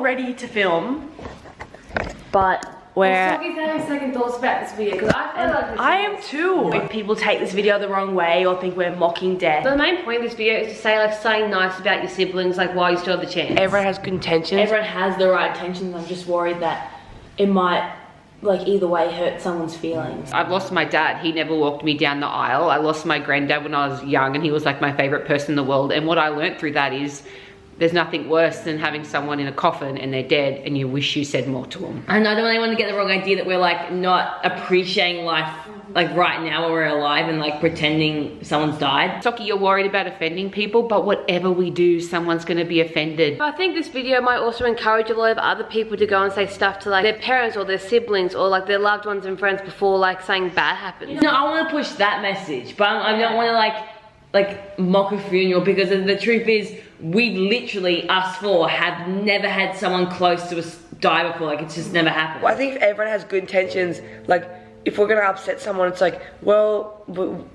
ready to film, but Sophie's having second thoughts about this video because I am too. If people take this video the wrong way or think we're mocking death. But the main point of this video is to say like something nice about your siblings, like while you still have the chance. Everyone has good intentions. Everyone has the right intentions. I'm just worried that it might, like, either way hurt someone's feelings. I've lost my dad. He never walked me down the aisle. I lost my granddad when I was young and he was like my favorite person in the world. And what I learned through that is there's nothing worse than having someone in a coffin and they're dead and you wish you said more to them. And I don't want anyone to get the wrong idea that we're like not appreciating life like right now when we're alive and like pretending someone's died. Socky, you're worried about offending people, but whatever we do, someone's gonna be offended. I think this video might also encourage a lot of other people to go and say stuff to like their parents or their siblings or like their loved ones and friends before like something bad happens. No, I want to push that message, but I don't want to like mock a funeral, because the truth is we literally, us four, have never had someone close to us die before. Like, it's just never happened. Well, I think if everyone has good intentions, like, if we're gonna upset someone, it's like, well,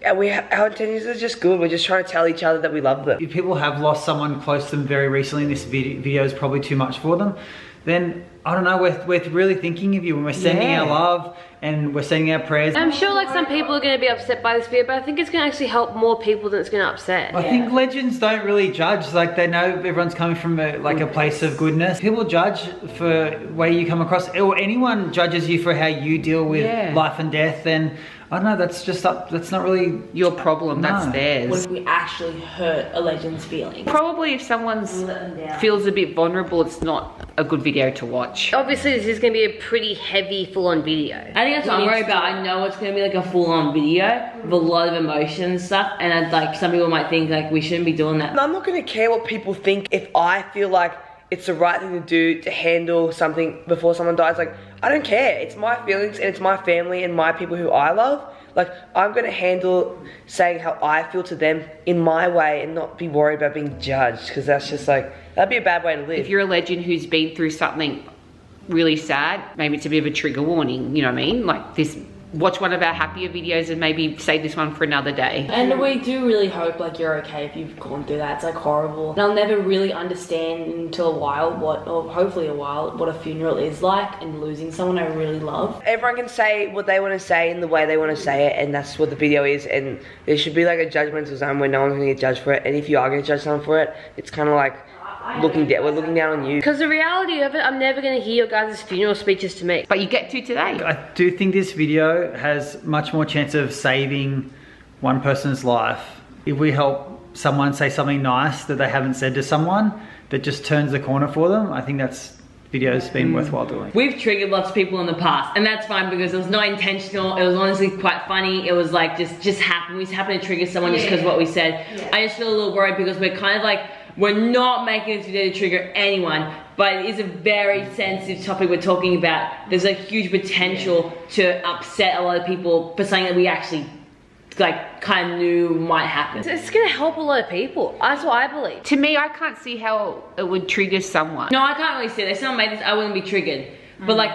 our intentions are just good. We're just trying to tell each other that we love them. If people have lost someone close to them very recently and this video is probably too much for them, then I don't know, we're really thinking of you when we're sending our love and we're sending our prayers. I'm sure like some people are going to be upset by this video, but I think it's going to actually help more people than it's going to upset. I think legends don't really judge. Like, they know everyone's coming from a place of goodness. People judge for where you come across, or anyone judges you for how you deal with life and death. And I don't know, that's not really your problem, that's theirs. What if we actually hurt a legend's feelings? Probably if someone feels a bit vulnerable, it's not a good video to watch. Obviously this is going to be a pretty heavy full-on video. I think that's what I'm worried about. I know it's going to be like a full-on video with a lot of emotion and stuff, and like some people might think like we shouldn't be doing that. I'm not gonna care what people think if I feel like it's the right thing to do to handle something before someone dies. Like, I don't care. It's my feelings and it's my family and my people who I love. Like, I'm gonna handle saying how I feel to them in my way and not be worried about being judged, because that's just like, that'd be a bad way to live. If you're a legend who's been through something really sad, maybe it's a bit of a trigger warning, you know what I mean? Like this, watch one of our happier videos and maybe save this one for another day. And we do really hope like you're okay if you've gone through that. It's like horrible. And I'll never really understand until a while hopefully a while, what a funeral is like and losing someone I really love. Everyone can say what they want to say in the way they want to say it, and that's what the video is. And there should be like a judgmental zone where no one's gonna get judged for it. And if you are gonna judge someone for it, it's kind of like we're looking down on you. Because the reality of it, I'm never going to hear your guys' funeral speeches to me. But you get to today. I do think this video has much more chance of saving one person's life if we help someone say something nice that they haven't said to someone that just turns the corner for them. I think that's video's been worthwhile doing. We've triggered lots of people in the past, and that's fine because it was not intentional. It was honestly quite funny. It was like just happened. We just happened to trigger someone just because of what we said. I just feel a little worried because we're kind of like, we're not making this video to trigger anyone, but it is a very sensitive topic we're talking about. There's a huge potential to upset a lot of people for something that we actually like kind of knew might happen. It's going to help a lot of people. That's what I believe. To me, I can't see how it would trigger someone. No, I can't really see it. If someone made this, I wouldn't be triggered. But like,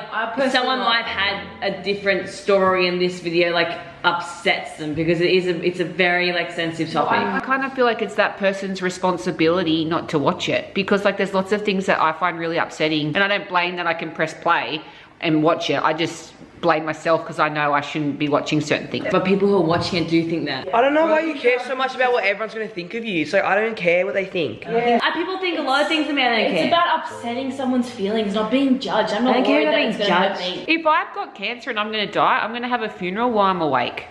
someone might have had a different story in this video, like upsets them because it's a very like sensitive topic. I kind of feel like it's that person's responsibility not to watch it, because like there's lots of things that I find really upsetting, and I don't blame that I can press play and watch it. I just blame myself because I know I shouldn't be watching certain things. But people who are watching it do think that. I don't know why you care so much about what everyone's gonna think of you. So I don't care what they think. People think a lot of things about me. I don't care. It's about upsetting someone's feelings, not being judged. I'm not I don't care worried about that being it's gonna hurt me. If I've got cancer and I'm gonna die, I'm gonna have a funeral while I'm awake.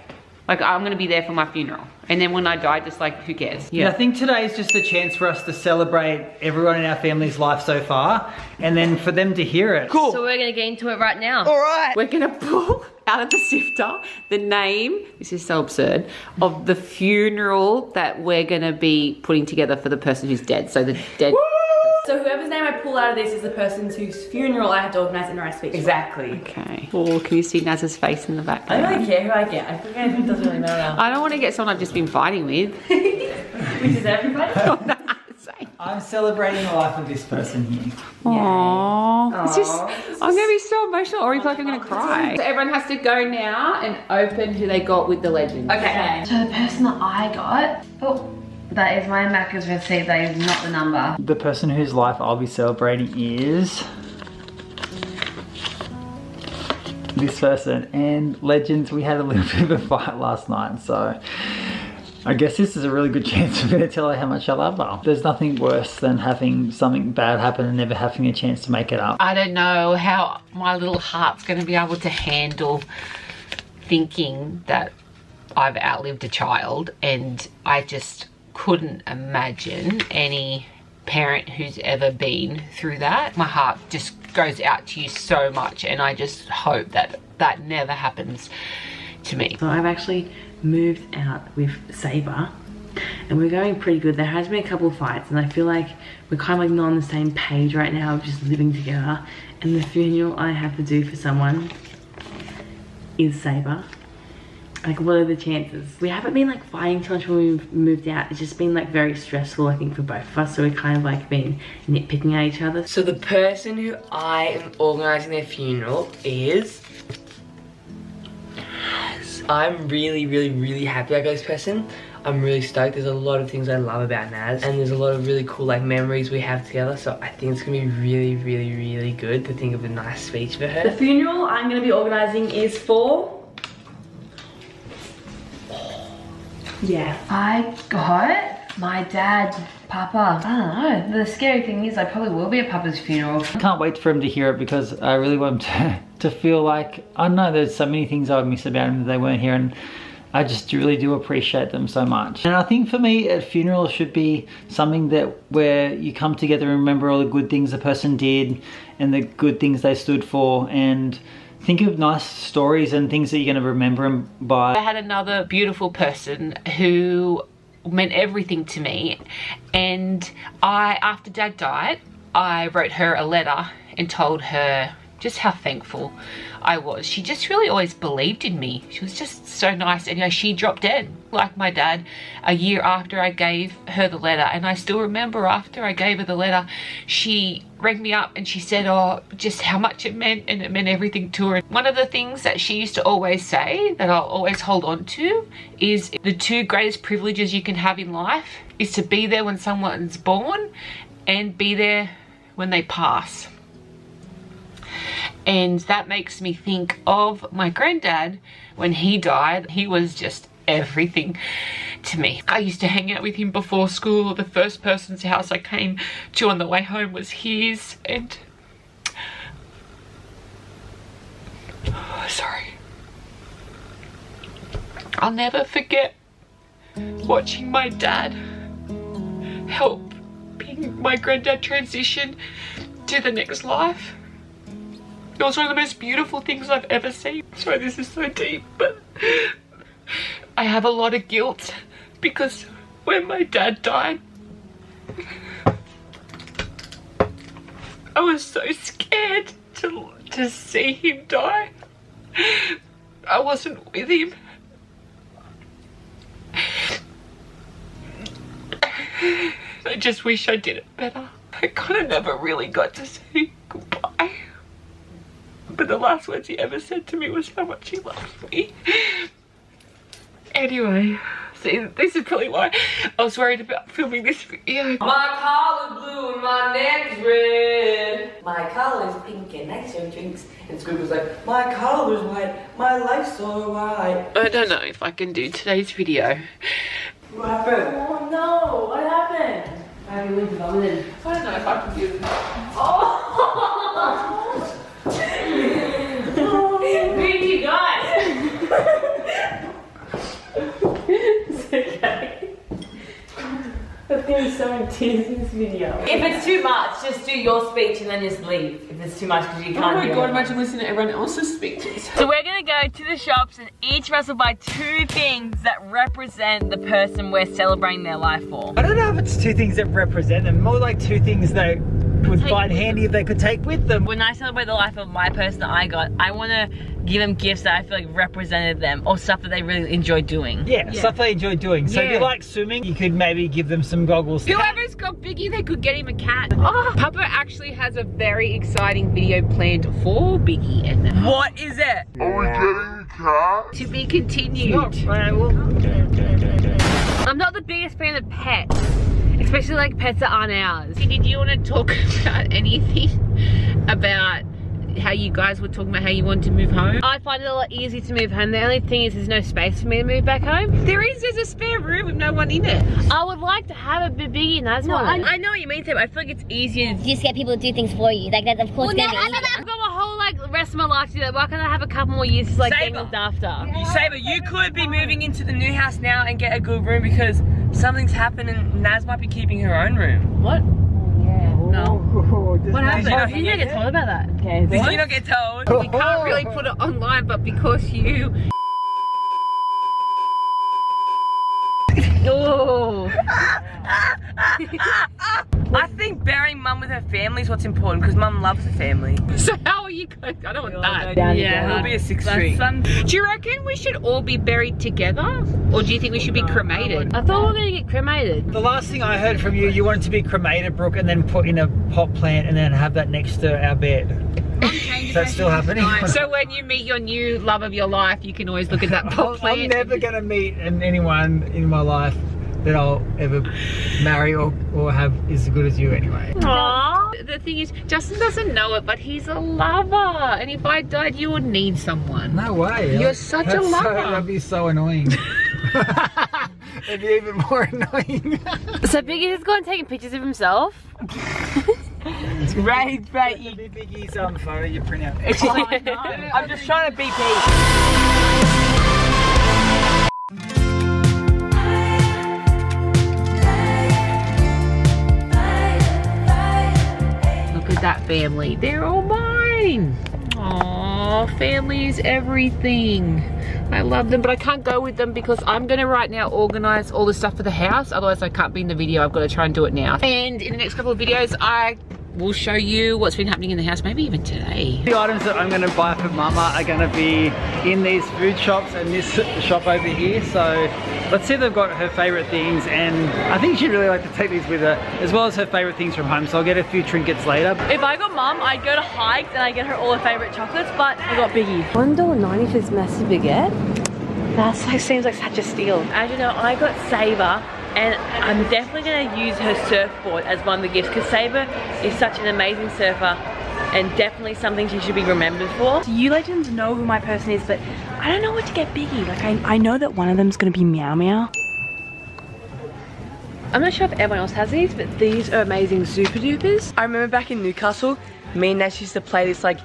Like, I'm gonna be there for my funeral. And then when I die, just like, who cares? Yeah, I think today is just a chance for us to celebrate everyone in our family's life so far, and then for them to hear it. Cool. So we're gonna get into it right now. All right. We're gonna pull out of the sifter the name, this is so absurd, of the funeral that we're gonna be putting together for the person who's dead. So the dead. So whoever's name I pull out of this is the person whose funeral I have to organise in the right speech. Exactly. Okay. Oh, can you see Naz's face in the background? I don't really care who I get. I think it doesn't really matter. I don't want to get someone I've just been fighting with. Which is everybody. I'm celebrating the life of this person here. Aww. It's just, I'm gonna be so emotional, or I feel like I'm gonna cry. So everyone has to go now and open who they got with the legend. Okay. So the person that I got, That is my Macca's receipt. That is not the number. The person whose life I'll be celebrating is this person. And legends, we had a little bit of a fight last night, so I guess this is a really good chance for me to tell her how much I love her. There's nothing worse than having something bad happen and never having a chance to make it up. I don't know how my little heart's going to be able to handle thinking that I've outlived a child, and I just couldn't imagine any parent who's ever been through that. My heart just goes out to you so much, and I just hope that that never happens to me. So I've actually moved out with Saber and we're going pretty good. There has been a couple of fights and I feel like we're kind of like not on the same page right now of just living together, and the funeral I have to do for someone is Saber. Like, what are the chances? We haven't been like fighting too much when we've moved out. It's just been like very stressful, I think, for both of us. So we're kind of like been nitpicking at each other. So the person who I am organising their funeral is... I'm really happy I got this person. I'm really stoked. There's a lot of things I love about Naz, and there's a lot of really cool like memories we have together, so I think it's gonna be really good to think of a nice speech for her. The funeral I'm gonna be organising is for... Yeah. I got my dad, Papa. I don't know. The scary thing is I probably will be at Papa's funeral. I can't wait for him to hear it because I really want him to feel like, I know there's so many things I would miss about him that they weren't here, and I just really do appreciate them so much. And I think for me, a funeral should be something that where you come together and remember all the good things the person did and the good things they stood for, and think of nice stories and things that you're going to remember them by. I had another beautiful person who meant everything to me, and after Dad died, I wrote her a letter and told her just how thankful I was. She just really always believed in me. She was just so nice, and you know, she dropped dead like my dad a year after I gave her the letter, and I still remember after I gave her the letter, she rang me up and she said, oh, just how much it meant, and it meant everything to her. One of the things that she used to always say that I'll always hold on to is the two greatest privileges you can have in life is to be there when someone's born and be there when they pass. And that makes me think of my granddad. When he died, he was just everything to me. I used to hang out with him before school. The first person's house I came to on the way home was his, and sorry. I'll never forget watching my dad helping my granddad transition to the next life. It was one of the most beautiful things I've ever seen. Sorry, this is so deep, but I have a lot of guilt because when my dad died, I was so scared to see him die. I wasn't with him. I just wish I did it better. I kind of never really got to say goodbye. But the last words he ever said to me was how much he loves me. Anyway, see, this is probably why I was worried about filming this video. My collar's blue and my neck's red. My collar's pink and I serve drinks. And Scoop was like, my collar's white, my life's alright. I don't know if I can do today's video. What happened? Oh no, what happened? I don't know if I can do this. Oh! Where do you guys? It's okay. I'm getting so in tears in this video. If it's too much, just do your speech and then just leave. If it's too much because you can't hear it. Imagine listening to everyone else's speeches. So we're gonna go to the shops and each of us will buy 2 things that represent the person we're celebrating their life for. I don't know if it's 2 things that represent them, more like 2 things they would find handy if they could take with them. When I celebrate the life of my person that I got, I want to give them gifts that I feel like represented them, or stuff that they really enjoy doing. Yeah, stuff they enjoy doing. So if you like swimming, you could maybe give them some goggles. Whoever's got Biggie, they could get him a cat. Oh, Papa actually has a very exciting video planned for Biggie and What is it? Are we getting the cat? to be continued. Well, I'm not the biggest fan of pets, especially like pets that aren't ours. Did you want to talk about anything about how you guys were talking about how you wanted to move home? I find it a lot easier to move home. The only thing is there's no space for me to move back home. There's a spare room with no one in it. I would like to have a bit bigger, and that's why. I know what you mean, Sam. I feel like it's easier. You just get people to do things for you. Like that's of course gonna be easier. I've got my whole like rest of my life to do that. Why can't I have a couple more years just like getting looked after? Saber, you could be moving into the new house now and get a good room because something's happened and Naz might be keeping her own room. What? No. What happened? Oh, you didn't get told about that. Okay. Did you not get told? We can't really put it online, but because you... Oh. I think burying mum with her family is what's important because mum loves her family. So how are you going? I don't want that. Yeah, it'll be a 6 string. Do you reckon we should all be buried together? Or do you think we should be cremated? I thought we were gonna get cremated. The last thing I heard from you, you wanted to be cremated, Brooke, and then put in a pot plant and then have that next to our bed. Is that still happening? So when you meet your new love of your life, you can always look at that pot plant. I'm never going to meet anyone in my life that I'll ever marry or have as good as you anyway. Aww. The thing is, Justin doesn't know it, but he's a lover. And if I died, you would need someone. No way. You're such a lover. That'd be so annoying. It'd be even more annoying. So Biggie has gone taking pictures of himself. Right. Biggie's photo you print out. I'm just trying to BP. Look at that family. They're all mine. Aww, family is everything. I love them, but I can't go with them because I'm gonna right now organize all the stuff for the house. Otherwise I can't be in the video. I've got to try and do it now. And in the next couple of videos, I will show you what's been happening in the house, maybe even today. The items that I'm gonna buy for Mama are gonna be in these food shops and this shop over here. So let's see if they've got her favorite things, and I think she'd really like to take these with her, as well as her favorite things from home. So I'll get a few trinkets later. If I got mum, I'd go to Hikes and I'd get her all her favourite chocolates, but I got Biggie. $1.90 for this massive baguette. That like, seems like such a steal. As you know, I got Saber, and I'm definitely going to use her surfboard as one of the gifts because Saber is such an amazing surfer and definitely something she should be remembered for. You legends know who my person is, but I don't know what to get Biggie. Like I know that one of them's gonna be Meow Meow. I'm not sure if everyone else has these, but these are amazing super dupers. I remember back in Newcastle, me and Nash used to play this like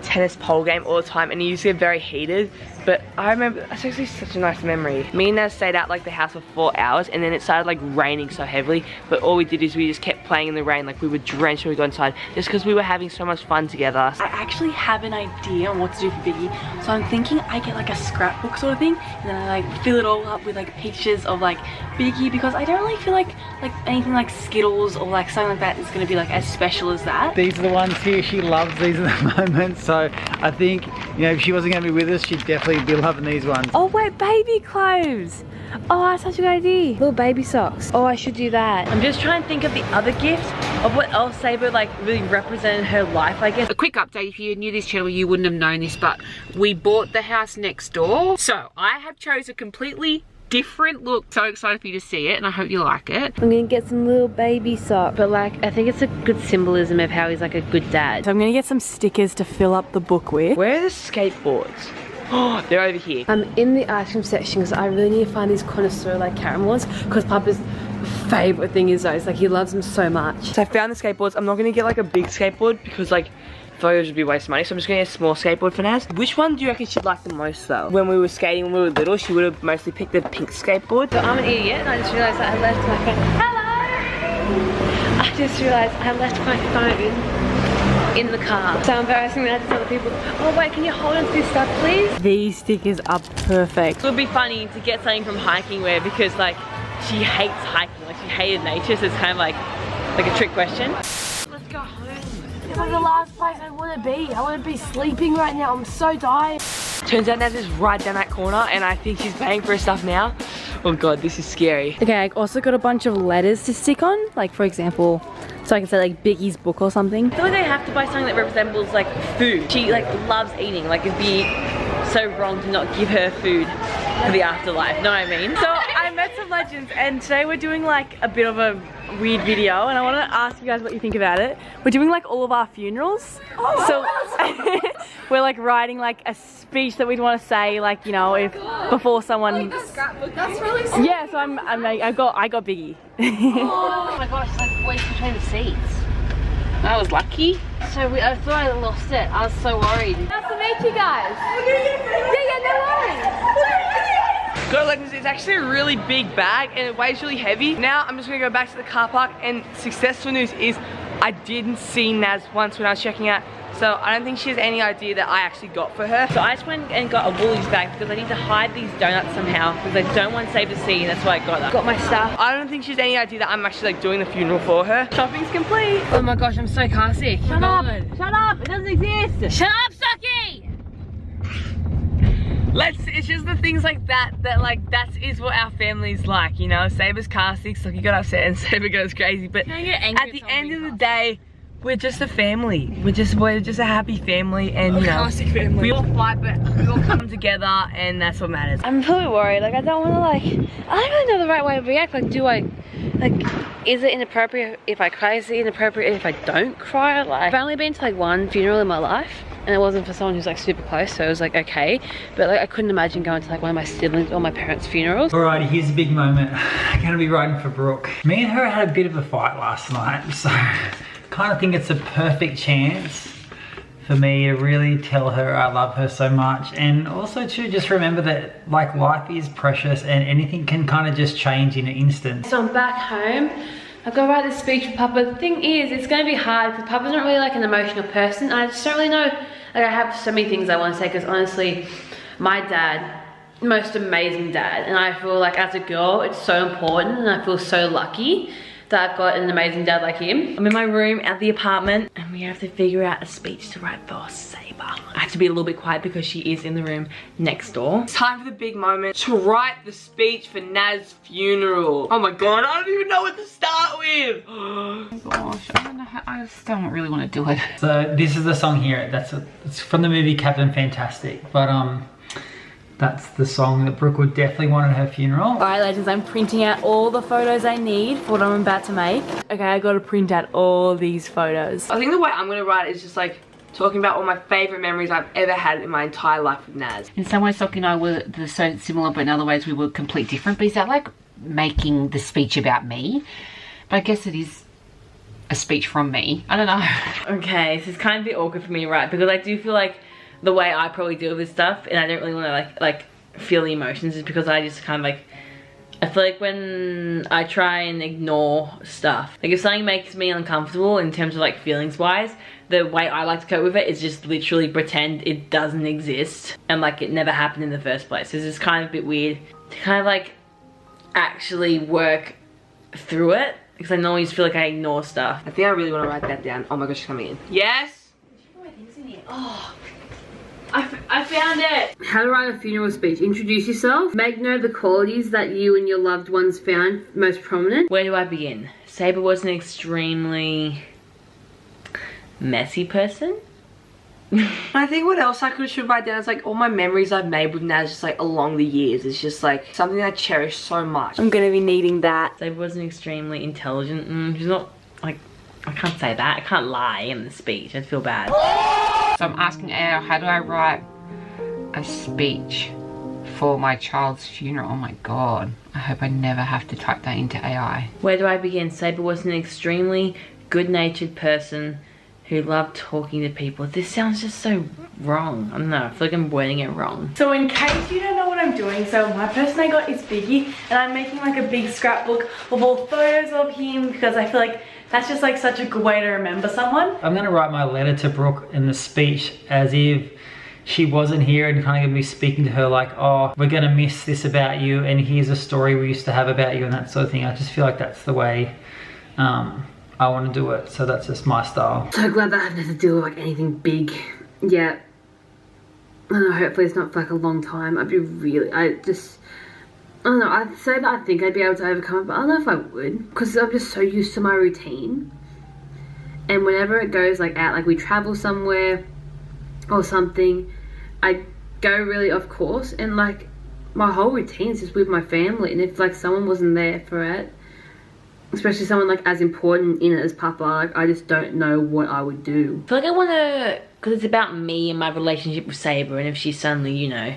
tennis pole game all the time, and it used to get very heated. But I remember, that's actually such a nice memory. Me and Naz stayed out like the house for 4 hours, and then it started like raining so heavily, but all we did is we just kept playing in the rain. Like we were drenched when we got inside, just because we were having so much fun together. I actually have an idea on what to do for Biggie. So I'm thinking I get like a scrapbook sort of thing, and then I like fill it all up with like pictures of like Biggie, because I don't really feel like anything like Skittles or like something like that is gonna be like as special as that. These are the ones here, she loves these at the moment. So I think, you know, if she wasn't gonna be with us, she'd definitely be loving these ones. Oh wait, baby clothes. Oh, that's such a good idea. Little baby socks. Oh, I should do that. I'm just trying to think of the other gifts of what else Saber like really represented her life, I guess. A quick update, if you're new to this channel, you wouldn't have known this, but we bought the house next door. So I have chose a completely different look. So excited for you to see it, and I hope you like it. I'm gonna get some little baby socks, but like I think it's a good symbolism of how he's like a good dad. So I'm gonna get some stickers to fill up the book with. Where are the skateboards? Oh, they're over here. I'm in the ice cream section because I really need to find these connoisseur like caramels, because Papa's favorite thing is those. Like he loves them so much. So I found the skateboards. I'm not gonna get like a big skateboard because like those would be waste of money, so I'm just gonna get a small skateboard for Naz. Which one do you reckon she'd like the most though? When we were skating when we were little, she would have mostly picked the pink skateboard. So I'm an idiot and I just realised that I left my phone. Hello! I just realised I left my phone in the car. So embarrassing that I had to tell the people, oh wait, can you hold on to this stuff please? These stickers are perfect. It would be funny to get something from hiking wear because like she hates hiking, like she hated nature, so it's kind of like a trick question. Let's go home. It's like the last place I want to be. I want to be sleeping right now. I'm so tired. Turns out Naz is right down that corner, and I think she's paying for her stuff now. Oh god, this is scary. Okay, I also got a bunch of letters to stick on, like for example, so I can say like Biggie's book or something. I feel like I have to buy something that resembles like food. She like loves eating, like it'd be so wrong to not give her food for the afterlife, know what I mean? So I'm met some legends, and today we're doing like a bit of a weird video, and I want to ask you guys what you think about it. We're doing like all of our funerals, so we're like writing like a speech that we'd want to say, like, you know, if before someone. That's really sweet. Yeah, so I got Biggie. Oh my gosh, it's like way between the seats. I was lucky. So I thought I lost it. I was so worried. Nice to meet you guys. Yeah, no worries. Got like it's actually a really big bag and it weighs really heavy. Now I'm just gonna go back to the car park, and successful news is I didn't see Naz once when I was checking out. So I don't think she has any idea that I actually got for her. So I just went and got a Woolies bag because I need to hide these donuts somehow because I don't want Save to see, and that's why I got them. Got my stuff. I don't think she has any idea that I'm actually like doing the funeral for her. Shopping's complete. Oh my gosh, I'm so car sick. Shut up! Shut up! It doesn't exist! Shut up, Sucky! It's just the things like that like that is what our family's like, you know. Saber's car sick, so he got upset and Saber goes crazy. But at the end of the day, we're just a family. We're just a happy family, and you know, family. We all fight, but we all come together, and that's what matters. I'm really worried. Like, I don't want to I don't really know the right way to react. Like, is it inappropriate if I cry? Is it inappropriate if I don't cry? Like, I've only been to like one funeral in my life, and it wasn't for someone who's like super close, so it was like okay. But like, I couldn't imagine going to like one of my siblings or my parents' funerals. Alrighty, here's a big moment. I'm gonna be riding for Brooke. Me and her had a bit of a fight last night, so kind of think it's a perfect chance for me to really tell her I love her so much, and also to just remember that like life is precious and anything can kind of just change in an instant. So I'm back home. I've got to write this speech for Papa. The thing is, it's going to be hard because Papa's not really like an emotional person, and I just don't really know. Like, I have so many things I want to say because honestly, my dad, most amazing dad, and I feel like as a girl, it's so important, and I feel so lucky that I've got an amazing dad like him. I'm in my room at the apartment, and we have to figure out a speech to write for Saber. I have to be a little bit quiet because she is in the room next door. It's time for the big moment to write the speech for Naz's funeral. Oh my god, I don't even know what to start with. Oh my gosh, I don't know how, I just don't really want to do it. So this is the song here. It's from the movie Captain Fantastic, but that's the song that Brooke would definitely want at her funeral. Alright legends, I'm printing out all the photos I need for what I'm about to make. Okay, I gotta print out all these photos. I think the way I'm gonna write it is just like talking about all my favorite memories I've ever had in my entire life with Naz. In some ways, Socky and I were so similar, but in other ways we were completely different. But is that like making the speech about me? But I guess it is a speech from me. I don't know. Okay, this is kind of a bit awkward for me, right? Because I do feel like the way I probably deal with stuff, and I don't really want to like feel the emotions, is because I just kind of like, I feel like when I try and ignore stuff, like if something makes me uncomfortable in terms of like feelings wise, the way I like to cope with it is just literally pretend it doesn't exist and like it never happened in the first place. It's just kind of a bit weird to kind of like actually work through it, because I normally just feel like I ignore stuff. I think I really want to write that down. Oh my gosh, she's coming in. Yes? Oh, I found it! How to write a funeral speech. Introduce yourself. Make note of the qualities that you and your loved ones found most prominent. Where do I begin? Saber was an extremely messy person. I think what else I should write down is like all my memories I've made with Naz just like along the years. It's just like something I cherish so much. I'm gonna be needing that. Saber was an extremely intelligent, she's not like, I can't say that. I can't lie in the speech. I'd feel bad. So I'm asking Al, how do I write a speech for my child's funeral? Oh my god. I hope I never have to type that into AI. Where do I begin? Saber was an extremely good-natured person who loved talking to people. This sounds just so wrong. I don't know, I feel like I'm wording it wrong. So in case you don't know what I'm doing, so my person I got is Biggie, and I'm making like a big scrapbook of all photos of him because I feel like that's just like such a good way to remember someone. I'm gonna write my letter to Brooke in the speech as if she wasn't here, and kind of gonna be speaking to her like, oh, we're gonna miss this about you, and here's a story we used to have about you, and that sort of thing. I just feel like that's the way I want to do it, so that's just my style. So glad that I haven't had to deal with like anything big yet. I don't know, hopefully it's not for like a long time. I'd be really, I don't know, I'd say that I think I'd be able to overcome it, but I don't know if I would, because I'm just so used to my routine. And whenever it goes like out, like we travel somewhere or something, I go really off course, and like my whole routine is just with my family, and if like someone wasn't there for it, especially someone like as important in it as Papa, like I just don't know what I would do. I feel like I want to, because it's about me and my relationship with Saber, and if she suddenly, you know,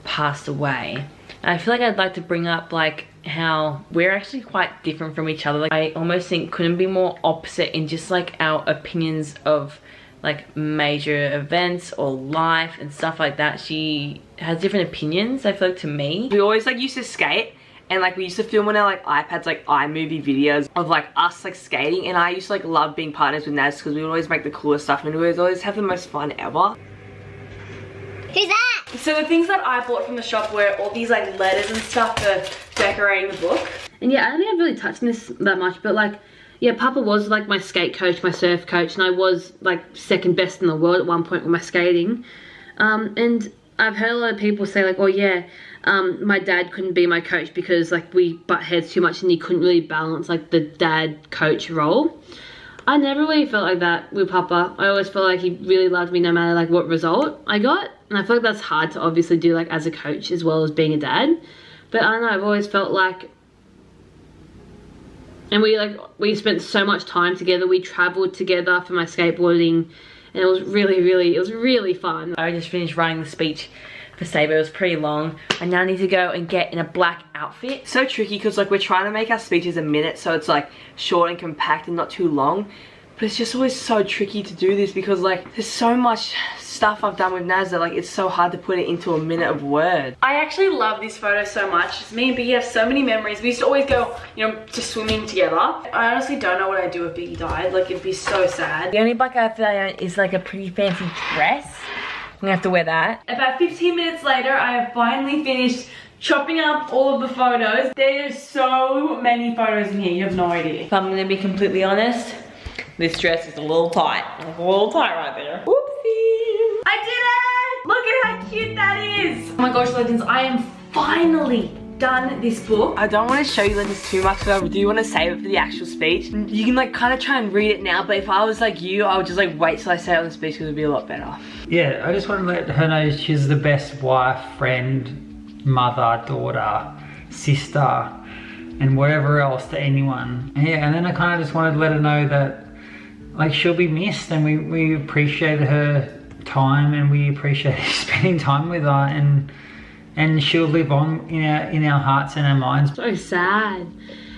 passed away, and I feel like I'd like to bring up like how we're actually quite different from each other. Like I almost think couldn't be more opposite in just like our opinions of like major events or life and stuff like that. She has different opinions, I feel like, to me. We always like used to skate, and like we used to film on our like iPads, like iMovie videos of like us like skating, and I used to like love being partners with Naz because we would always make the coolest stuff and we would always have the most fun ever. Who's that? So the things that I bought from the shop were all these like letters and stuff for decorating the book. And yeah, I don't think I've really touched on this that much, but like, yeah, Papa was like my skate coach, my surf coach, and I was like second best in the world at one point with my skating. And I've heard a lot of people say like, oh yeah, my dad couldn't be my coach because like we butt heads too much and he couldn't really balance like the dad coach role. I never really felt like that with Papa. I always felt like he really loved me no matter like what result I got. And I feel like that's hard to obviously do like as a coach as well as being a dad. But I don't know, I've always felt like, and we spent so much time together. We traveled together for my skateboarding, and it was really fun. I just finished writing the speech for Saber. It was pretty long. I now need to go and get in a black outfit. So tricky because like we're trying to make our speeches a minute so it's like short and compact and not too long, but it's just always so tricky to do this because like there's so much stuff I've done with Naz that like it's so hard to put it into a minute of words. I actually love this photo so much. It's me and Biggie have so many memories. We used to always go, you know, to swimming together. I honestly don't know what I'd do if Biggie died. Like it'd be so sad. The only black outfit I own is like a pretty fancy dress. I'm gonna have to wear that. About 15 minutes later, I have finally finished chopping up all of the photos. There's so many photos in here, you have no idea. If I'm gonna be completely honest, this dress is a little tight. A little tight right there. Whoopsie! I did it! Look at how cute that is! Oh my gosh, Legends, I am finally done this book. I don't want to show you Legends too much because I do want to save it for the actual speech. You can like kind of try and read it now, but if I was like you, I would just like wait till I say it on the speech because it would be a lot better. Yeah, I just want to let her know she's the best wife, friend, mother, daughter, sister, and whatever else to anyone. Yeah, and then I kind of just wanted to let her know that like she'll be missed, and we appreciate her time, and we appreciate spending time with her, and she'll live on in our hearts and our minds. So sad.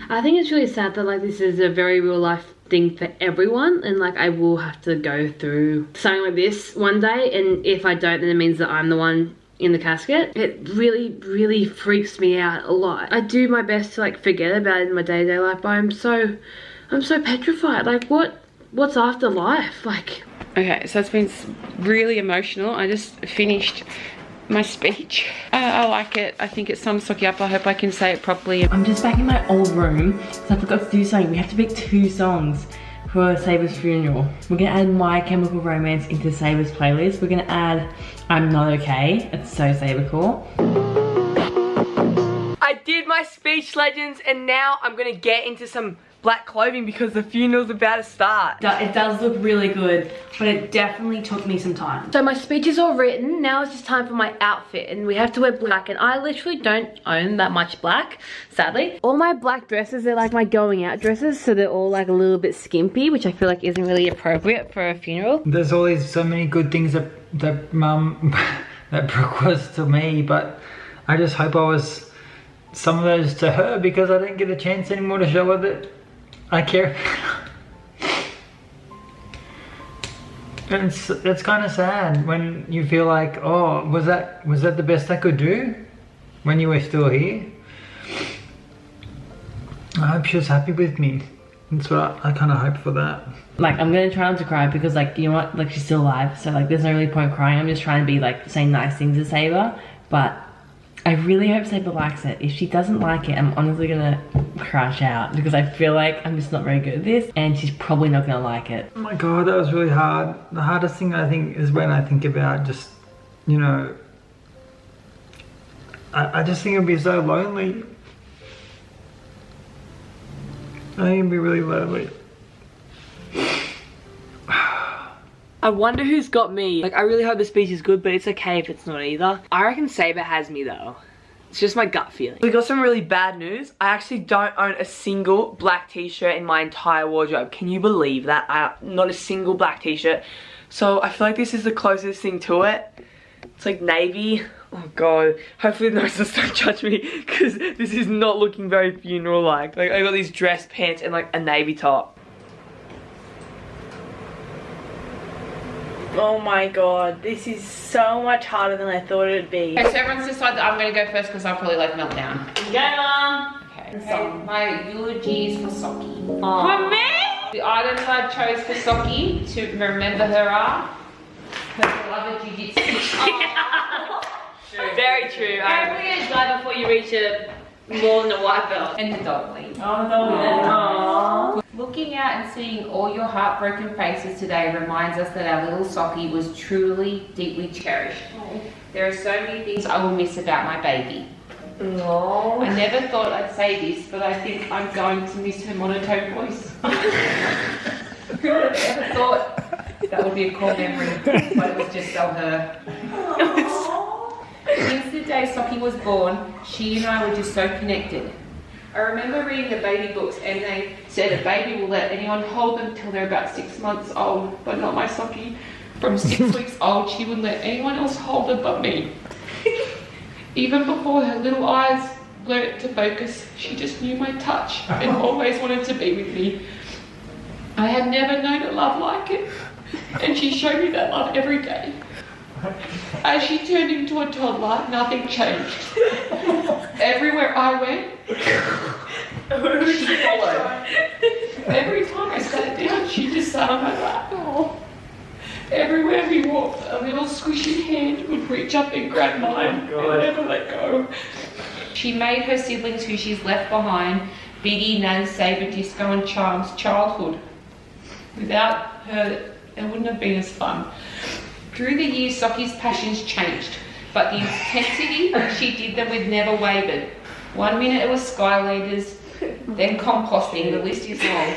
I think it's really sad that like this is a very real life thing for everyone, and like I will have to go through something like this one day, and if I don't, then it means that I'm the one in the casket. It really freaks me out a lot. I do my best to like forget about it in my day-to-day life, but I'm so petrified. Like what's after life? Like, okay, so it's been really emotional. I just finished my speech. I like it. I think it sums Socky up. I hope I can say it properly. I'm just back in my old room because I forgot to do something. We have to pick 2 songs for Saber's funeral. We're gonna add My Chemical Romance into Saber's playlist. We're gonna add I'm Not Okay. It's so Saber cool. I did my speech, Legends, and now I'm gonna get into some black clothing because the funeral's about to start. It does look really good, but it definitely took me some time. so my speech is all written. Now it's just time for my outfit, and we have to wear black, and I literally don't own that much black, sadly. All my black dresses, they're like my going out dresses, so they're all like a little bit skimpy, which I feel like isn't really appropriate for a funeral. There's always so many good things that Mum, that Brooke was to me, but I just hope I was some of those to her because I didn't get a chance anymore to show her that I care. And it's kind of sad when you feel like, oh, was that the best I could do when you were still here? I hope she was happy with me. That's what I kind of hope for that. Like, I'm gonna try not to cry because, like, you know what, like, she's still alive, so like there's no really point crying. I'm just trying to be like saying nice things to Saber, but I really hope Saber likes it. If she doesn't like it, I'm honestly gonna crash out because I feel like I'm just not very good at this, and she's probably not gonna like it. Oh my god, that was really hard. The hardest thing I think is when I think about just, you know, I just think it'd be so lonely. I think it'd be really lonely. I wonder who's got me. Like, I really hope the speech is good, but it's okay if it's not either. I reckon Saber has me though. It's just my gut feeling. We got some really bad news. I actually don't own a single black t-shirt in my entire wardrobe. Can you believe that? Not a single black t-shirt. So I feel like this is the closest thing to it. It's like navy. Oh god. Hopefully the nurses don't judge me because this is not looking very funeral-like. Like I got these dress pants and like a navy top. Oh my god, this is so much harder than I thought it would be. Okay, so everyone's decided that I'm going to go first because I'll probably like melt down. Go on. Okay. My eulogies for Socky. For me? The items I chose for Socky to remember her are her beloved jiu-jitsu. Very true. Hopefully it's done before you reach more than a white belt. And the dog lead. Oh. Looking out and seeing all your heartbroken faces today reminds us that our little Socky was truly, deeply cherished. There are so many things I will miss about my baby. No. I never thought I'd say this, but I think I'm going to miss her monotone voice. Who would have ever thought that would be a core memory, but it was just so her. Since the day Socky was born, she and I were just so connected. I remember reading the baby books and they said a baby will let anyone hold them till they're about 6 months old, but not my Socky. From 6 weeks old, she wouldn't let anyone else hold her but me. Even before her little eyes learnt to focus, she just knew my touch and always wanted to be with me. I had never known a love like it, and she showed me that love every day. As she turned into a toddler, nothing changed. Everywhere I went, she followed. Every time I sat down, she just sat on my lap. Oh. Everywhere we walked, a little squishy hand would reach up and grab mine and never let go. She made her siblings who she's left behind, Biggie, Naz, Saber, Disco and Charms, childhood. Without her, it wouldn't have been as fun. Through the years, Socky's passions changed, but the intensity she did them with never wavered. 1 minute it was Skylanders, then composting, the list is long.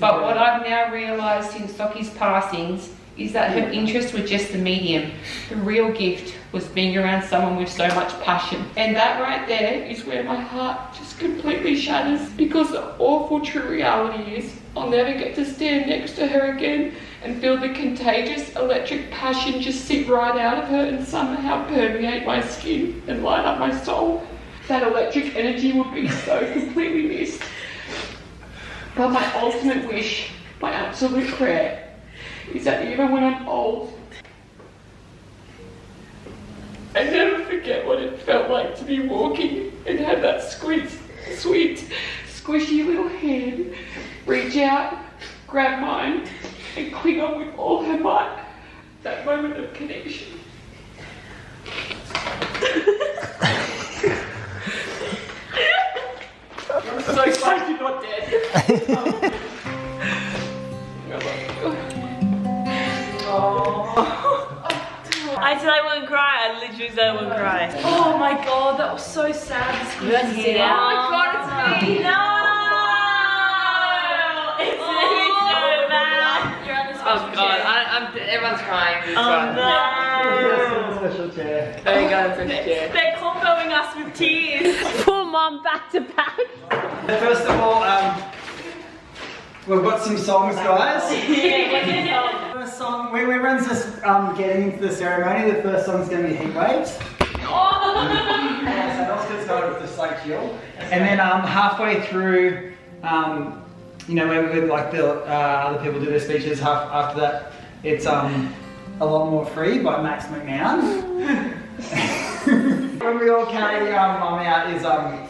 But what I've now realised since Socky's passings is that her interests were just the medium. The real gift was being around someone with so much passion. And that right there is where my heart just completely shatters, because the awful true reality is I'll never get to stand next to her again and feel the contagious electric passion just seep right out of her and somehow permeate my skin and light up my soul. That electric energy would be so completely missed. But my ultimate wish, my absolute prayer, is that even when I'm old, I never forget what it felt like to be walking and have that sweet, squishy little hand reach out, grab mine, and cling on with all her might. That moment of connection. I'm so glad you're not dead. I said I wouldn't cry. I literally said I wouldn't cry. Oh my god, that was so sad. You want to hear that? Oh my god, it's me! No! It's so bad. You're on the special Oh god, chair. everyone's crying. It's Oh fine. no! Special chair. There you go, special chair. They're comboing us with tears. Poor mum, back to back. First of all, we've got some songs, guys. First song, everyone's just getting into the ceremony. The first song's going to be Heat Waves. So that's just started with just like chill. And then halfway through, you know, when we like the other people do their speeches, after that, it's A Lot More Free by Max McMahon. When we all carry mum out is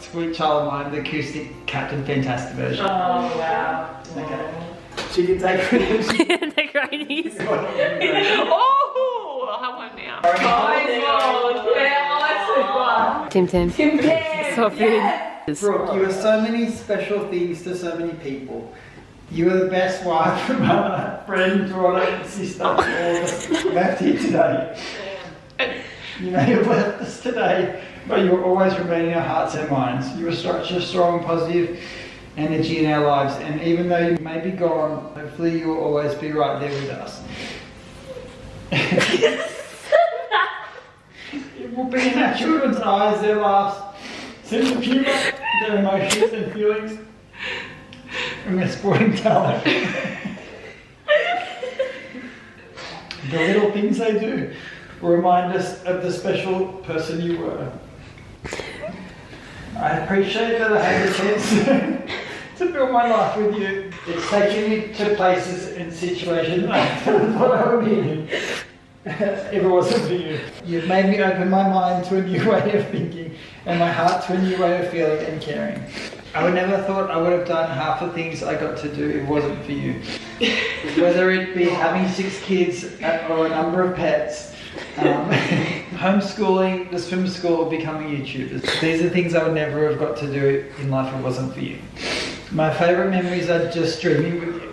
Sweet Child of Mine, the acoustic Captain Fantastic version. Oh wow. Okay. She can take it. The grannies. Oh, I have one now. Tim. So good. Brooke, you are so many special things to so many people. You are the best wife, mother, friend, daughter, sister, all that's left here today. You may have left us today, but you will always remain in our hearts and minds. You are such a strong, positive energy in our lives, and even though you may be gone, hopefully you will always be right there with us. whooping in our children's eyes, their laughs, sense of humour, their emotions and feelings, and their sporting talent. The little things they do will remind us of the special person you were. I appreciate that I had the chance to build my life with you. It's taken me to places and situations I thought I would be in. If it wasn't for you. You've made me open my mind to a new way of thinking and my heart to a new way of feeling and caring. I would never thought I would have done half the things I got to do if it wasn't for you. Whether it be having 6 kids or a number of pets, homeschooling, the swim school, or becoming YouTubers. These are things I would never have got to do in life if it wasn't for you. My favourite memories are just dreaming with you.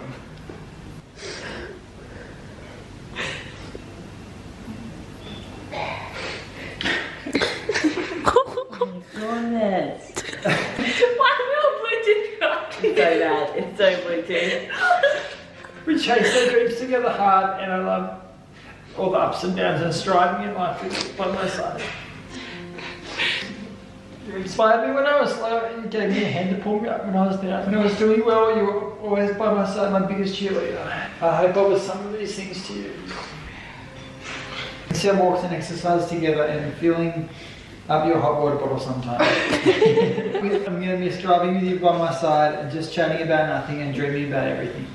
It's so Bluetooth. We chase our dreams together hard, and I love all the ups and downs and striving in life with you by my side. You inspired me when I was slow and you gave me a hand to pull me up when I was down. When I was doing well, you were always by my side, my biggest cheerleader. I hope I was some of these things to you. See our walks and exercise together and filling up your hot water bottle sometimes. I'm going to miss driving with you by my side and just chatting about nothing and dreaming about everything.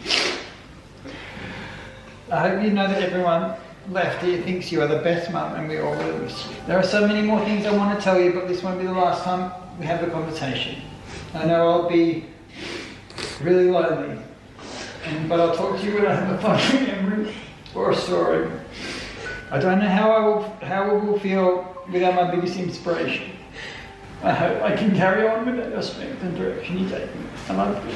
I hope you know that everyone left here thinks you are the best mum and we all really miss you. There are so many more things I want to tell you, but this won't be the last time we have a conversation. I know I'll be really lonely, but I'll talk to you when I have a funny memory or a story. I don't know how it will feel without my biggest inspiration. I hope I can carry on without your strength and direction you take me. I love you.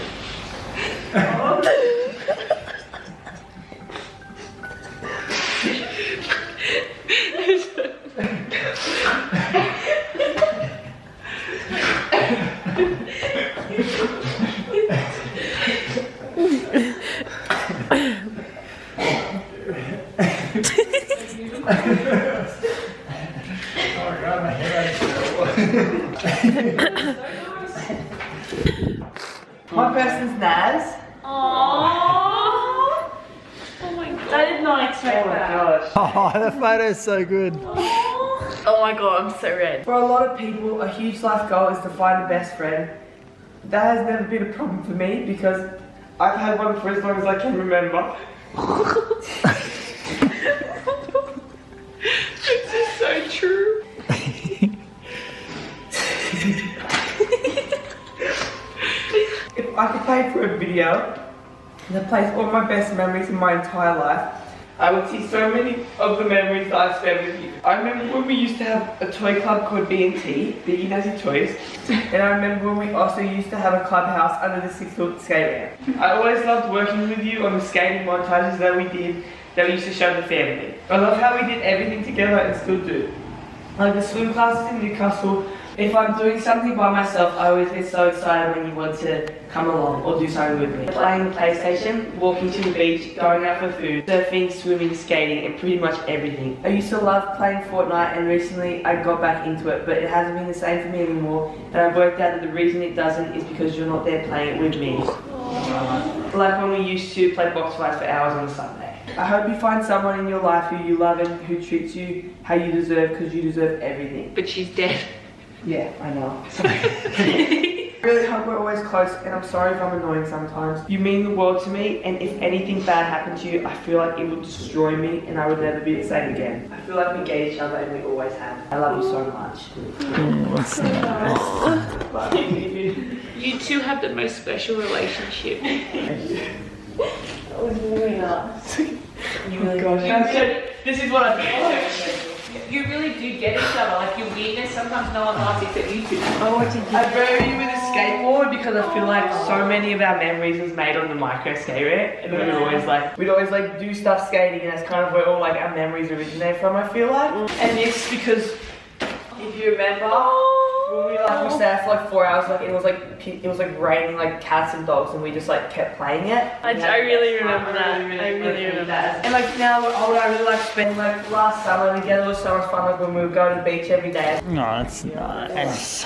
Oh God, my head is My person's Naz. Oh my god. I did not expect that. Gosh. Oh, the photo's so good. Oh my god, I'm so red. For a lot of people, a huge life goal is to find a best friend. That has never been a problem for me because I've had one for as long as I can remember. This is so true. If I could pay for a video that plays all my best memories in my entire life, I would see so many of the memories that I spent with you. I remember when we used to have a toy club called B&T, Biggie Nazi Toys, and I remember when we also used to have a clubhouse under the 6-foot skate ramp. I always loved working with you on the skating montages that we used to show the family. I love how we did everything together and still do. Like the swim classes in Newcastle. If I'm doing something by myself, I always get so excited when you want to come along or do something with me. Playing the PlayStation, walking to the beach, going out for food, surfing, swimming, skating, and pretty much everything. I used to love playing Fortnite and recently I got back into it, but it hasn't been the same for me anymore. And I've worked out that the reason it doesn't is because you're not there playing it with me. Like when we used to play box fights for hours on a Sunday. I hope you find someone in your life who you love and who treats you how you deserve, because you deserve everything. But she's dead. Yeah, I know. I really hope we're always close, and I'm sorry if I'm annoying sometimes. You mean the world to me, and if anything bad happened to you, I feel like it would destroy me and I would never be the same again. I feel like we get each other and we always have. I love you so much. Love you. You two have the most special relationship. That was really nice. You really This is what I think. You really do get each other, like your weirdness, sometimes no one likes it except you two. I buried you with a skateboard because I feel like so many of our memories was made on the micro skate ramp, and we'd always like do stuff skating, and that's kind of where all like our memories originate from, I feel like. And it's because if you remember when we Like we sat for like 4 hours, like it was like raining like cats and dogs, and we just like kept playing it. I really remember that. I really remember that. And like now we're older, I really like spending like last summer together. It was so much fun, like when we would go to the beach every day. No, it's nice.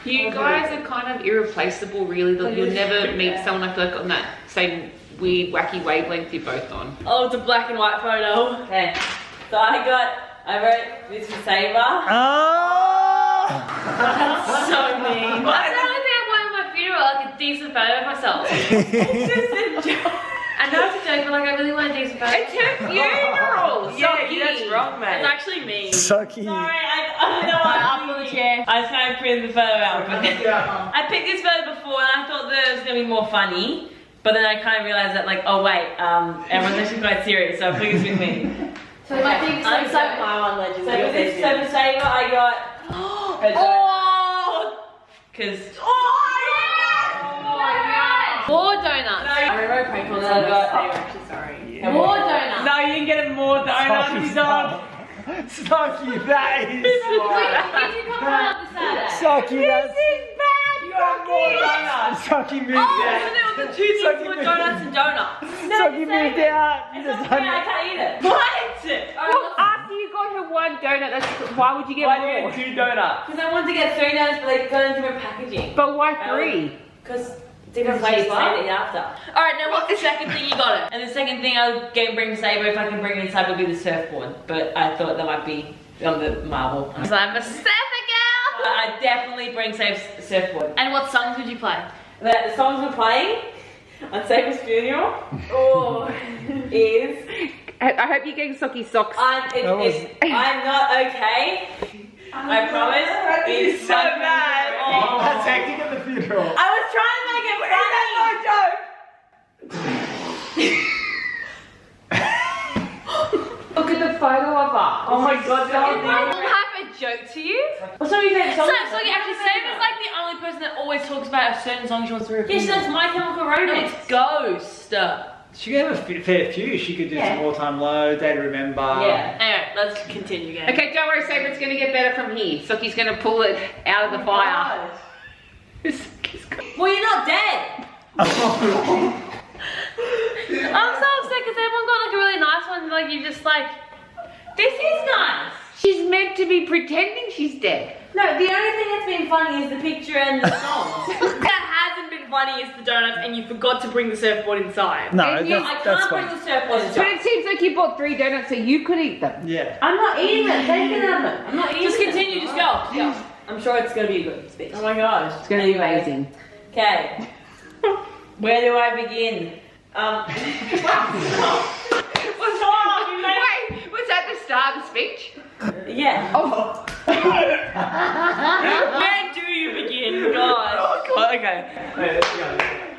You guys are kind of irreplaceable, really. Like, you'll never meet someone I feel like on that same weird, wacky wavelength you're both on. Oh, it's a black and white photo. Okay. So I wrote this for Saber. Oh! That's so mean. That's the only thing I want at my funeral, like a decent photo of myself. It's just a joke. I know it's a joke, but like I really want a decent photo. It's her funeral! Yeah, that's wrong, mate. It's actually me. Sucky. Sorry, I don't know why. Up on the chair. I was trying to print the photo out, but I picked this photo before and I thought that it was gonna be more funny. But then I kind of realized that, like, oh wait, everyone's actually quite serious, so please with me. So I think I'm so my one legend. So for Saber, I got. Because. more donuts. I remember a prank on that. I got. Actually, sorry. More donuts. No, you didn't get more donuts. Sucky, that is Did you come out this Saturday? Sucky, that's You got more donuts. Sucky moved Oh, out. so there were the two things were donuts and donuts. Sucky moved out. It's not fair, I can't eat it. What? Well, after you got her one donut, why would you get Why more? do you get 2 donuts? Because I wanted to get 3 donuts, but they got in different packaging. But why 3? Because different flavors I eat after. Alright, now what's the second thing you got it? And the second thing I would bring Saber, if I can bring it inside, would be the surfboard. But I thought that might be on the marble. So I'm a surfer girl. I definitely bring Saber's surfboard. And what songs would you play? The songs we're playing on Saber's funeral is... I hope you're getting socky socks. I'm not okay. I promise. It's so bad. Oh. That's hectic at the funeral. I was trying to make it funny. Look at the photo of her. Oh my god, We'll have a joke to you. What's your favorite song? So actually, Saber's like the only person that always talks about a certain song she wants to repeat. Yeah, she does My Chemical Romance. It's Ghost. She could have a fair few. She could do some All Time Low, Day to Remember. Yeah. Anyway, let's continue again. Okay, don't worry, Saber, it's going to get better from here. Soki's going to pull it out of the fire. Well, you're not dead. I'm so upset because everyone got like a really nice one. Like you just like, This is nice. She's meant to be pretending she's dead. No, the only thing that's been funny is the picture and the songs. That hasn't been funny is the donuts, and you forgot to bring the surfboard inside. No, And I that's can't fine. bring the surfboard But inside. it seems like you bought 3 donuts so you could eat them. Yeah. I'm not eating them. They can have them. I'm not eating Just them. continue, just go. I'm sure it's going to be a good speech. Oh my gosh. It's going to be amazing. Okay. Where do I begin? Wait, was that the start of the speech? Yeah. Oh. Where do you begin, God? Okay.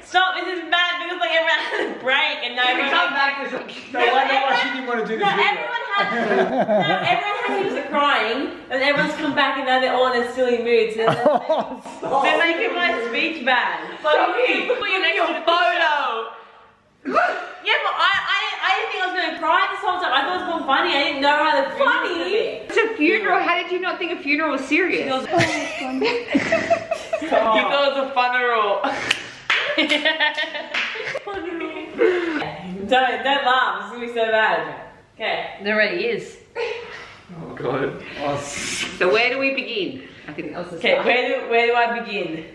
Stop, this is bad because like everyone had a break and now everyone Come back to No wonder why she didn't want to do this No, video. everyone had heaps of crying and everyone's come back and now they're all in a silly mood. So they're making my speech bad. Sophie, look at your photo. Yeah, but I didn't think I was going to cry this whole time. I thought it was more funny. I didn't know how the funeral was going to be. It's a funeral. How did you not think a funeral was serious? You thought it was a funeral. Don't laugh. It's going to be so bad. Okay. There already is. Oh god. So where do we begin? I think that was the Okay, start. where do I begin?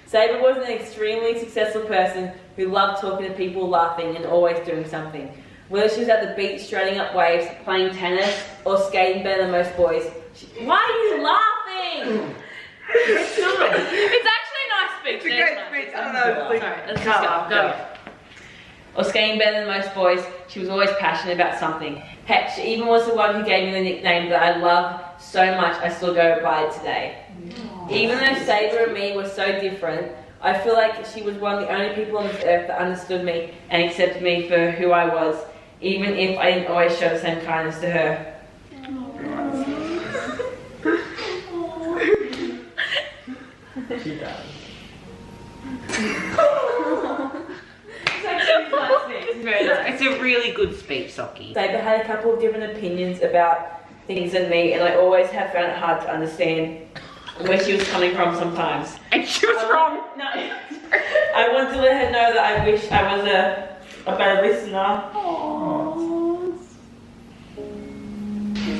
Saber was an extremely successful person who loved talking to people, laughing, and always doing something. Whether she was at the beach strutting up waves, playing tennis, or skating better than most boys. Why are you laughing? It's not. It's actually a nice speech. It's a great speech. I don't know. Like, Sorry, let's just go. Or skating better than most boys, she was always passionate about something. Heck, she even was the one who gave me the nickname that I love so much I still go by it today. Even though Saber and me were so different, I feel like she was one of the only people on this earth that understood me and accepted me for who I was, even if I didn't always show the same kindness to her. She does. It's a really good speech, Socky. Saber had a couple of different opinions about things than me, and I always have found it hard to understand where she was coming from sometimes. And she was wrong. No. I want to let her know that I wish I was a better listener.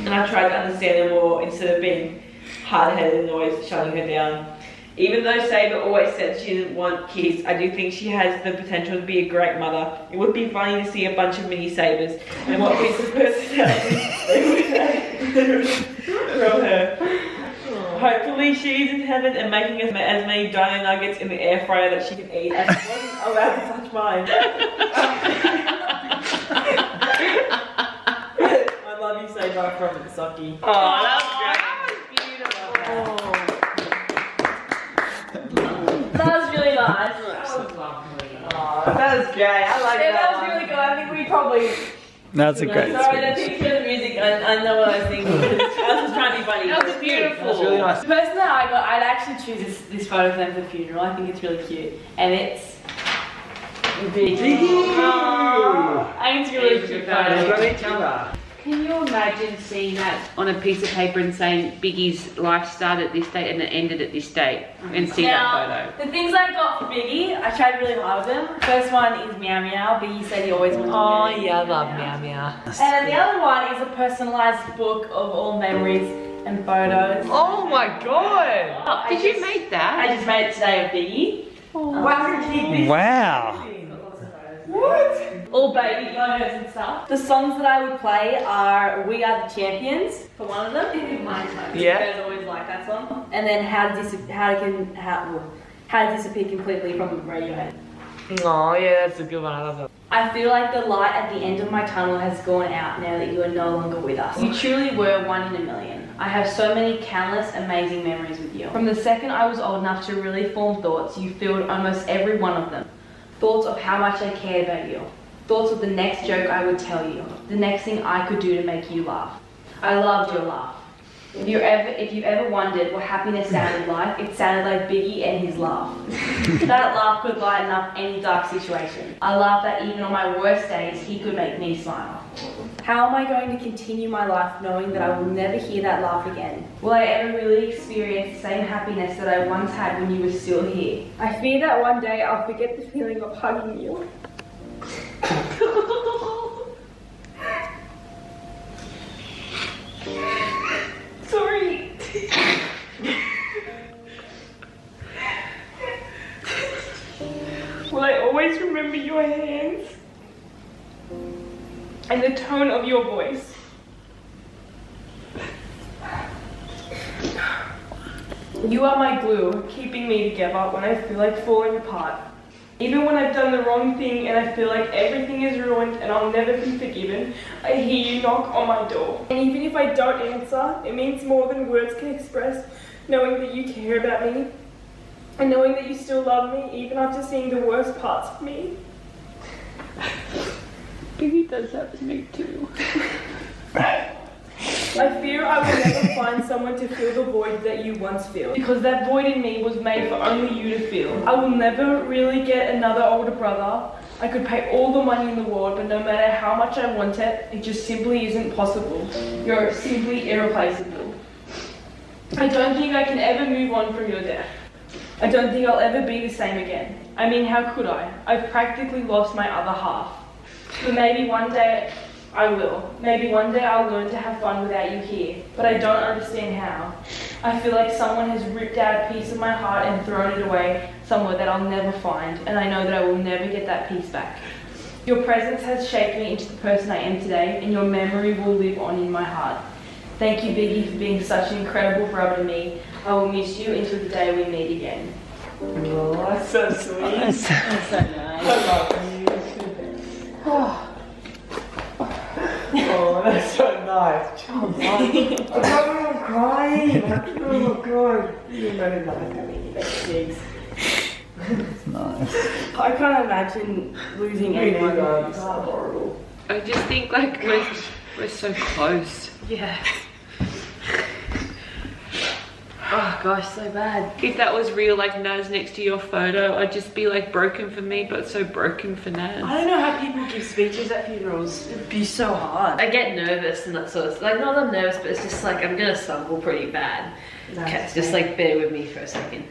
And I tried to understand her more instead of being hard-headed and always shutting her down. Even though Saber always said she didn't want kids, I do think she has the potential to be a great mother. It would be funny to see a bunch of mini Sabers and what piece of personality they would have from her. Hopefully she's in heaven and making as many dino nuggets in the air fryer that she can eat as she wasn't allowed to touch mine. I love you, Saber from Saki. Oh, that was great. That was really nice. That was great. I like Yeah, that. that was really good. I think we probably. That's a great Sorry, the speech. picture of the music, I know what I was thinking. I was just trying to be funny. That was beautiful. That was really nice. The person that I got, I'd actually choose this photo for them for the funeral. I think it's really cute. And it's Biggie. I think it's a really cute photo. Can you imagine seeing that on a piece of paper and saying Biggie's life started at this date and it ended at this date, and see that photo? The things I got for Biggie, I tried really hard with them. First one is Meow Meow. Biggie said he always wanted to Oh meow, yeah, I love Meow Meow. And then the other one is a personalized book of all memories and photos. Oh my god! Did you make that? I just made it today with Biggie. Wow. What? All baby photos and stuff. The songs that I would play are We Are the Champions for one of them. Yeah. You guys always like that song. And then How to Disappear Completely from Radiohead. Oh yeah, that's a good one. I love that. I feel like the light at the end of my tunnel has gone out now that you are no longer with us. You truly were one in a million. I have so many countless amazing memories with you. From the second I was old enough to really form thoughts, you filled almost every one of them. Thoughts of how much I cared about you. Thoughts of the next joke I would tell you. The next thing I could do to make you laugh. I loved your laugh. If you ever wondered what happiness sounded like, it sounded like Biggie and his laugh. That laugh could lighten up any dark situation. I laughed that even on my worst days, he could make me smile. How am I going to continue my life knowing that I will never hear that laugh again? Will I ever really experience the same happiness that I once had when you were still here? I fear that one day I'll forget the feeling of hugging you. Sorry. Will I always remember your hands and the tone of your voice? You are my glue, keeping me together when I feel like falling apart. Even when I've done the wrong thing and I feel like everything is ruined and I'll never be forgiven, I hear you knock on my door. And even if I don't answer, it means more than words can express, knowing that you care about me and knowing that you still love me even after seeing the worst parts of me. Biggie does that to me too. I fear I will never find someone to fill the void that you once filled, because that void in me was made for only you to fill. I will never really get another older brother. I could pay all the money in the world, but no matter how much I want it, it just simply isn't possible. You're simply irreplaceable. I don't think I can ever move on from your death. I don't think I'll ever be the same again. I mean, how could I? I've practically lost my other half. But maybe one day I will. Maybe one day I'll learn to have fun without you here, but I don't understand how. I feel like someone has ripped out a piece of my heart and thrown it away somewhere that I'll never find, and I know that I will never get that piece back. Your presence has shaped me into the person I am today, and your memory will live on in my heart. Thank you, Biggie, for being such an incredible brother to me. I will miss you until the day we meet again. Oh, that's so sweet. That's so nice. I love you. Oh, that's so nice. I'm crying. Oh my god. You're very nice. Nice. I can't imagine losing anyone. It's horrible. I just think like we're so close. Yeah. Oh gosh, so bad. If that was real, like Naz next to your photo, I'd just be like broken for me, but so broken for Naz. I don't know how people give speeches at funerals. It'd be so hard. I get nervous and that sort of stuff. Like, not that I'm nervous, but it's just like I'm gonna stumble pretty bad. Okay, just like bear with me for a second.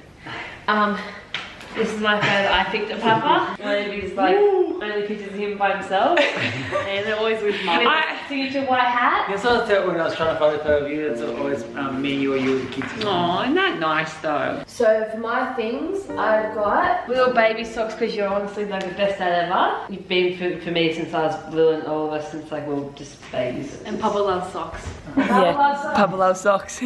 This is my photo I picked at Papa. Only because like only pictures of him by himself, and they're always with Mum. Signature white hat. That's what I thought when I was trying to find a photo of you. That's always me, you, or you with the kids. Oh, isn't that nice though? So for my things, I've got little baby socks because you're honestly like the best dad ever. You've been for me since I was little and all of us since like we were just babies. And Papa loves socks. Papa loves socks. Papa loves socks.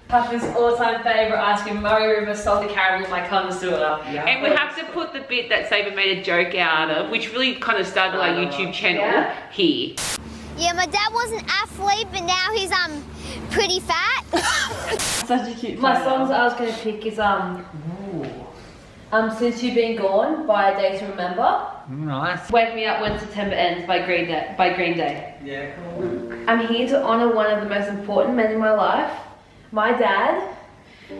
Papa's all-time favourite ice cream, Murray River salted caramel, my connoisseur. And we have to put the bit that Saber made a joke out of, which really kind of started our YouTube channel here. Yeah, my dad was an athlete, but now he's pretty fat. Such a cute My photo. songs I was going to pick is Since You've Been Gone by A Day to Remember. Nice. Wake Me Up When September Ends by Green Day. Yeah, cool. I'm here to honour one of the most important men in my life, my dad.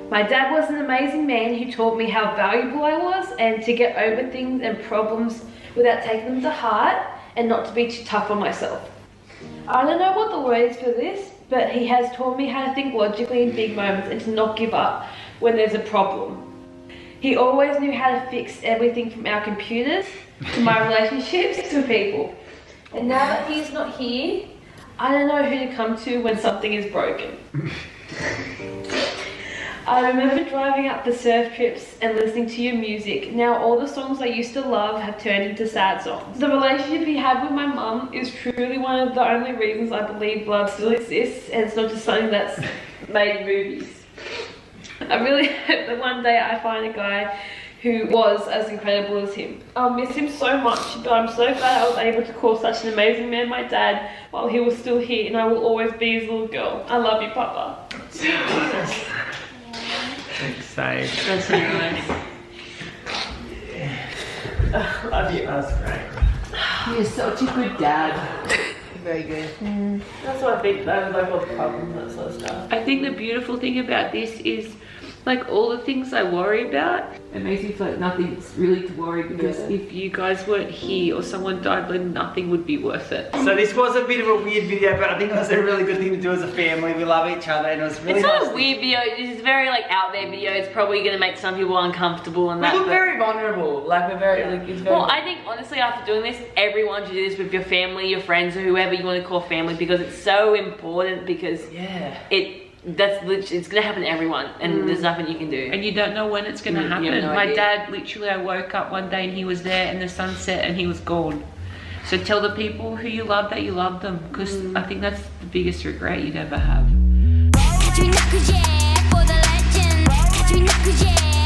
My dad was an amazing man who taught me how valuable I was and to get over things and problems without taking them to heart and not to be too tough on myself. I don't know what the word is for this, but he has taught me how to think logically in big moments and to not give up when there's a problem. He always knew how to fix everything from our computers to my relationships to people. And now that he's not here, I don't know who to come to when something is broken. I remember driving up the surf trips and listening to your music. Now all the songs I used to love have turned into sad songs. The relationship he had with my mum is truly one of the only reasons I believe love still exists, and it's not just something that's made in movies. I really hope that one day I find a guy who was as incredible as him. I'll miss him so much, but I'm so glad I was able to call such an amazing man my dad while he was still here, and I will always be his little girl. I love you, Papa. Thanks, Sage. That's so nice. Love you. That's great. You're such a good dad. Very good. That's what I think, though, like all the problems and that sort of stuff. I think the beautiful thing about this is like all the things I worry about, it makes me feel like nothing's really to worry, because if you guys weren't here or someone died, then nothing would be worth it. So this was a bit of a weird video, but I think it was a really good thing to do as a family. We love each other, and it was really It's nice. not a weird video, it's a very like out there video. It's probably gonna make some people uncomfortable and We that. look but- very vulnerable. Like we're very, like, it's very. Well, I think honestly after doing this, everyone should do this with your family, your friends, or whoever you want to call family, because it's so important, because yeah. that's literally, it's gonna happen to everyone, and there's nothing you can do. And you don't know when it's gonna happen. you have no My idea. dad, literally, I woke up one day and he was there and the sun set and he was gone. So tell the people who you love that you love them, because I think that's the biggest regret you'd ever have. Catch me now, 'cause yeah, for the legend. Catch me now, 'cause yeah.